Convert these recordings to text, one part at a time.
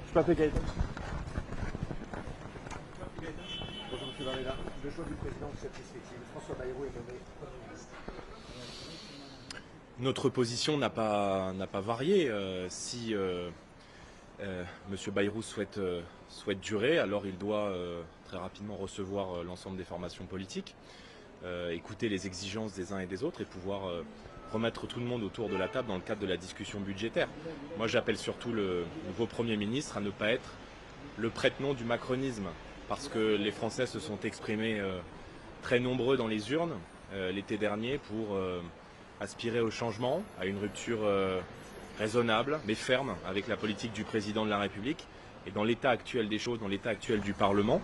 Je m'appelle Gaëtan. Bonjour M. Varela. Le choix du président de cette perspective, François Bayrou est nommé Premier ministre. Notre position n'a pas varié. Si M. Bayrou souhaite durer, alors il doit très rapidement recevoir l'ensemble des formations politiques, écouter les exigences des uns et des autres et pouvoir remettre tout le monde autour de la table dans le cadre de la discussion budgétaire. Moi, j'appelle surtout le nouveau Premier ministre à ne pas être le prête-nom du macronisme, parce que les Français se sont exprimés très nombreux dans les urnes l'été dernier pour aspirer au changement, à une rupture raisonnable mais ferme avec la politique du président de la République. Et dans l'état actuel des choses, dans l'état actuel du Parlement,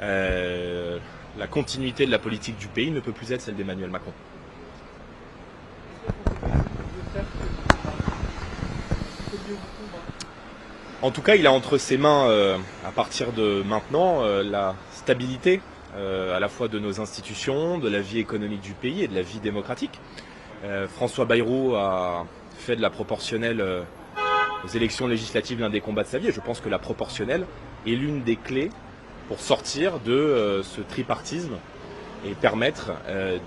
la continuité de la politique du pays ne peut plus être celle d'Emmanuel Macron. En tout cas, il a entre ses mains, à partir de maintenant, la stabilité à la fois de nos institutions, de la vie économique du pays et de la vie démocratique. François Bayrou a fait de la proportionnelle aux élections législatives l'un des combats de sa vie. Et je pense que la proportionnelle est l'une des clés pour sortir de ce tripartisme et permettre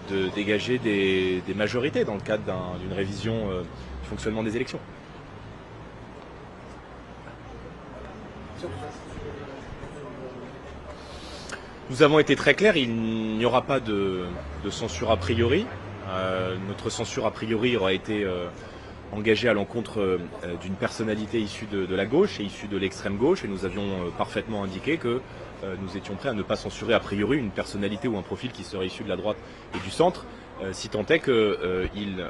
de dégager des majorités dans le cadre d'une révision du fonctionnement des élections. Nous avons été très clairs, il n'y aura pas de censure a priori. Notre censure a priori aura été engagée à l'encontre d'une personnalité issue de la gauche et issue de l'extrême gauche, et nous avions parfaitement indiqué que nous étions prêts à ne pas censurer a priori une personnalité ou un profil qui serait issu de la droite et du centre, si tant est qu'ils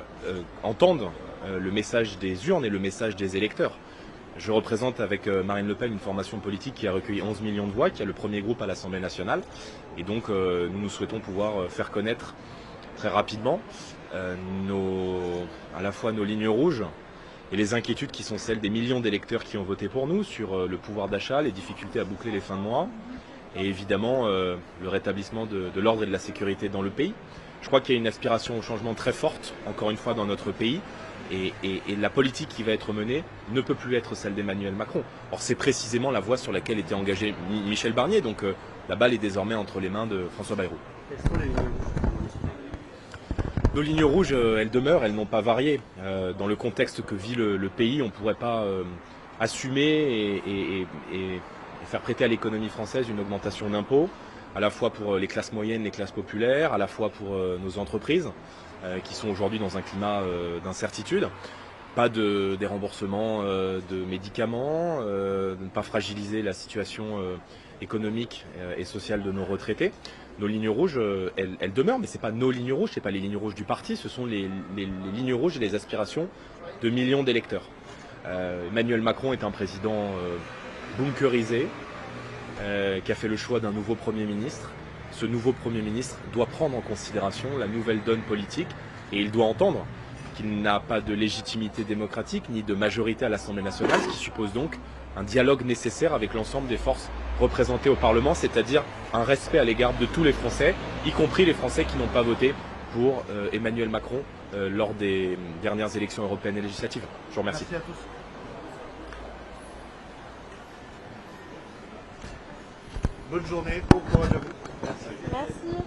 entendent le message des urnes et le message des électeurs. Je représente avec Marine Le Pen une formation politique qui a recueilli 11 millions de voix, qui a le premier groupe à l'Assemblée nationale. Et donc nous souhaitons pouvoir faire connaître très rapidement à la fois nos lignes rouges et les inquiétudes qui sont celles des millions d'électeurs qui ont voté pour nous sur le pouvoir d'achat, les difficultés à boucler les fins de mois et évidemment le rétablissement de l'ordre et de la sécurité dans le pays. Je crois qu'il y a une aspiration au changement très forte, encore une fois, dans notre pays. Et la politique qui va être menée ne peut plus être celle d'Emmanuel Macron. Or, c'est précisément la voie sur laquelle était engagé Michel Barnier. Donc, la balle est désormais entre les mains de François Bayrou. Quelles sont les lignes rouges ? Nos lignes rouges, elles demeurent, elles n'ont pas varié. Dans le contexte que vit le pays, on ne pourrait pas assumer et faire prêter à l'économie française une augmentation d'impôts, à la fois pour les classes moyennes, les classes populaires, à la fois pour nos entreprises, qui sont aujourd'hui dans un climat d'incertitude. Pas de déremboursement de médicaments, de ne pas fragiliser la situation économique et sociale de nos retraités. Nos lignes rouges, elles demeurent, mais ce n'est pas nos lignes rouges, ce n'est pas les lignes rouges du parti, ce sont les lignes rouges et les aspirations de millions d'électeurs. Emmanuel Macron est un président bunkerisé, qui a fait le choix d'un nouveau Premier ministre. Ce nouveau Premier ministre doit prendre en considération la nouvelle donne politique et il doit entendre qu'il n'a pas de légitimité démocratique ni de majorité à l'Assemblée nationale, ce qui suppose donc un dialogue nécessaire avec l'ensemble des forces représentées au Parlement, c'est-à-dire un respect à l'égard de tous les Français, y compris les Français qui n'ont pas voté pour Emmanuel Macron lors des dernières élections européennes et législatives. Je vous remercie. Merci à tous. Bonne journée, bon courage à vous. Merci. Merci.